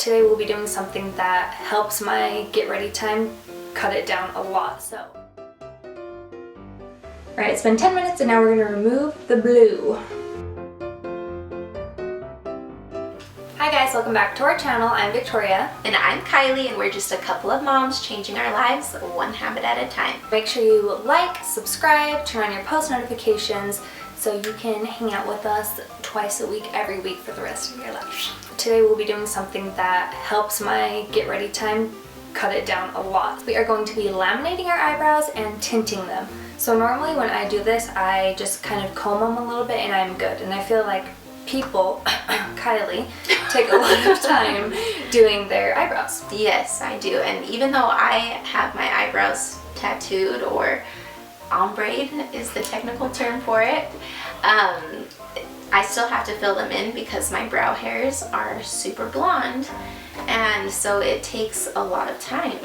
today we'll be doing something that helps my get ready time cut it down a lot. So, alright, it's been 10 minutes and now we're going to remove the blue. Hi guys, welcome back to our channel. I'm Victoria. And I'm Kylie, and we're just a couple of moms changing our lives one habit at a time. Make sure you like, subscribe, turn on your post notifications so you can hang out with us twice a week, every week for the rest of your life. Today we'll be doing something that helps my get ready time cut it down a lot. We are going to be laminating our eyebrows and tinting them. So normally when I do this, I just kind of comb them a little bit and I'm good. And I feel like people, Kylie, take a lot of time doing their eyebrows. Yes, I do. And even though I have my eyebrows tattooed, or ombre is the technical term for it, I still have to fill them in because my brow hairs are super blonde, and so it takes a lot of time.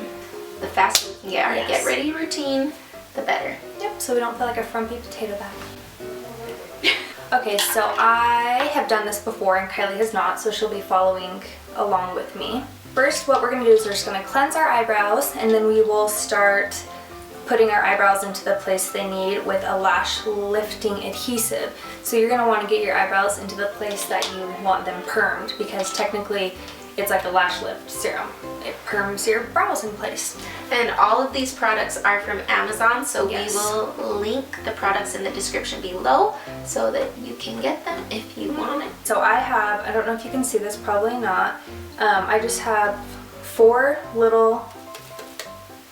The faster we can get our get ready routine, the better. Yep, so we don't feel like a frumpy potato bag. Okay, so I have done this before and Kylie has not, so she'll be following along with me. First, what we're going to do is we're just going to cleanse our eyebrows, and then we will start putting our eyebrows into the place they need with a lash lifting adhesive. So you're going to want to get your eyebrows into the place that you want them permed, because technically it's like a lash lift serum. It perms your brows in place. And all of these products are from Amazon, so yes, we will link the products in the description below so that you can get them if you want it. So I don't know if you can see this, probably not. I just have 4 little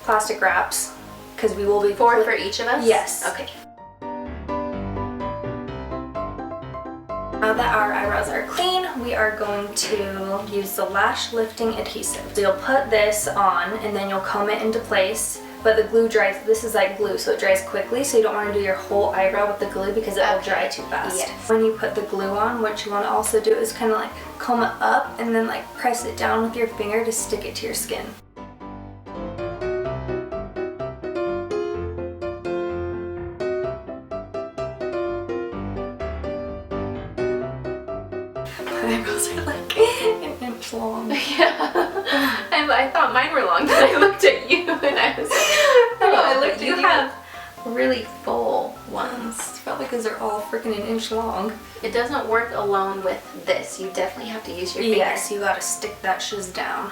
plastic wraps, because we will be 4 for each of us? Yes. Okay. Now that our eyebrows are clean, we are going to use the lash lifting adhesive. So you'll put this on and then you'll comb it into place, but the glue dries. This is like glue, so it dries quickly, so you don't want to do your whole eyebrow with the glue because it will dry too fast. Yes. When you put the glue on, what you want to also do is kind of like comb it up and then like press it down with your finger to stick it to your skin. My eyebrows are like an inch long. Yeah. I thought mine were long, but I looked at you and I was like, oh, you have really full ones. It's probably because they're all freaking an inch long. It doesn't work alone with this. You definitely have to use your finger. Yes, you gotta stick that shiz down.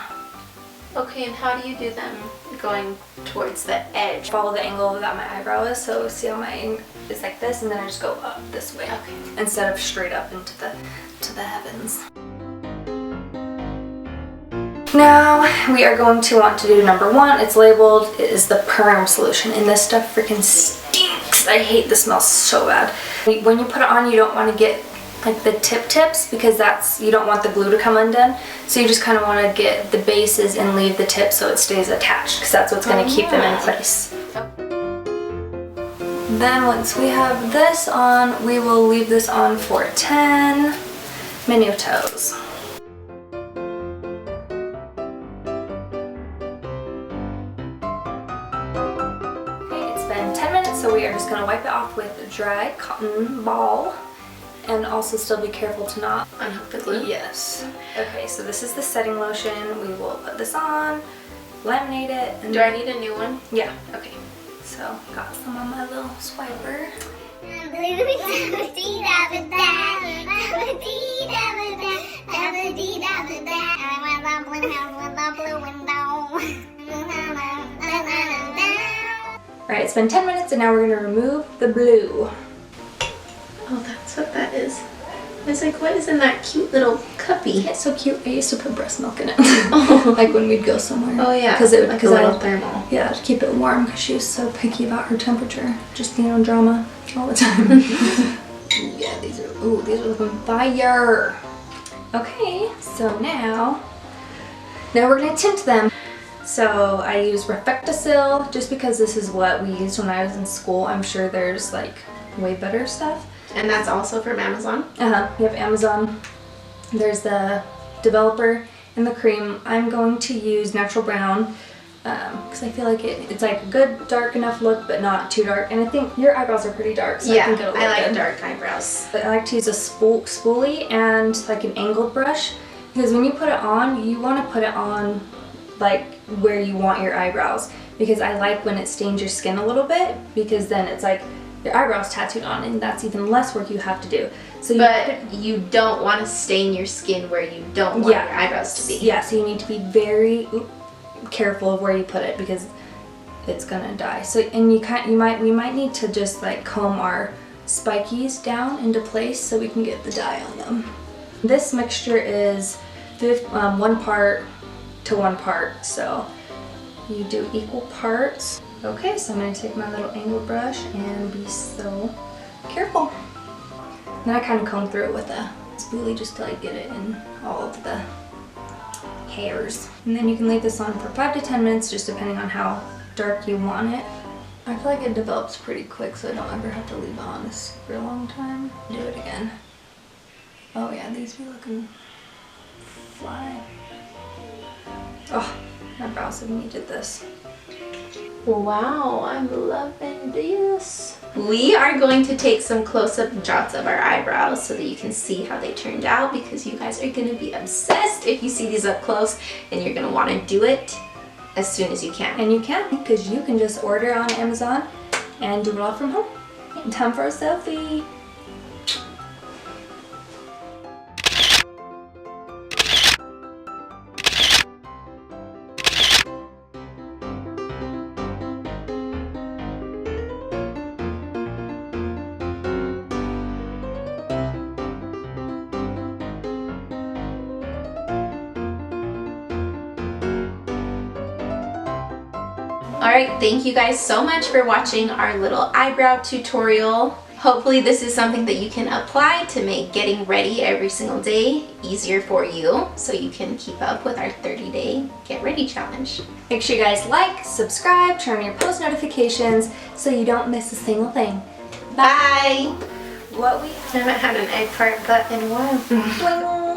Okay, and how do you do them going towards the edge? Follow the angle that my eyebrow is, so see how my is like this, and then I just go up this way. Okay. Instead of straight up into the heavens. Now we are going to want to do number 1. It's labeled, it is the Perm solution, and this stuff freaking stinks. I hate the smell so bad. When you put it on, you don't want to get like the tips, because you don't want the glue to come undone. So you just kind of want to get the bases and leave the tip so it stays attached, because that's what's going to keep them in place. Then once we have this on, we will leave this on for 10 minutos. Okay, it's been 10 minutes, so we are just going to wipe it off with a dry cotton ball. And also still be careful to not unhook the glue? Yes. Okay, so this is the setting lotion. We will put this on, laminate it. And do I need a new one? Yeah. Okay. So, got some on my little swiper. Alright, it's been 10 minutes and now we're going to remove the blue. Oh, that's what that is. I was like, what is in that cute little cuppy? It's so cute. I used to put breast milk in it. Oh. Like when we'd go somewhere. Oh yeah, because it would, like a little thermal. Yeah, to keep it warm, because she was so picky about her temperature. Just, you know, drama all the time. Yeah, these are looking fire. Okay, so now we're gonna tint them. So I use Reflectasil just because this is what we used when I was in school. I'm sure there's like way better stuff. And that's also from Amazon? You have Amazon. There's the developer and the cream. I'm going to use Natural Brown because I feel like it's like a good dark enough look, but not too dark. And I think your eyebrows are pretty dark, so yeah, I think it'll look I like good. Dark eyebrows. But I like to use a spoolie and like an angled brush, Because when you put it on, you want to put it on like where you want your eyebrows, because I like when it stains your skin a little bit, because then it's like your eyebrows tattooed on, and that's even less work you have to do. So you don't want to stain your skin where you don't want your eyebrows to be. Yeah, so you need to be very careful of where you put it, because it's gonna die. So, and we might need to just like comb our spikies down into place so we can get the dye on them. This mixture is 1 part to 1 part, so you do equal parts. Okay, so I'm going to take my little angled brush and be so careful. Then I kind of comb through it with a spoolie just to like get it in all of the hairs. And then you can leave this on for 5 to 10 minutes, just depending on how dark you want it. I feel like it develops pretty quick, so I don't ever have to leave it on a super long time. Do it again. Oh yeah, these be looking fly. Oh, my brows have needed this. Wow, I'm loving this. We are going to take some close-up shots of our eyebrows so that you can see how they turned out, because you guys are going to be obsessed if you see these up close, and you're going to want to do it as soon as you can. And you can, because you can just order on Amazon and do it all from home. Time for a selfie. Alright, thank you guys so much for watching our little eyebrow tutorial. Hopefully this is something that you can apply to make getting ready every single day easier for you, so you can keep up with our 30-day Get Ready Challenge. Make sure you guys like, subscribe, turn on your post notifications so you don't miss a single thing. Bye! What we I haven't had an egg part butt in a while.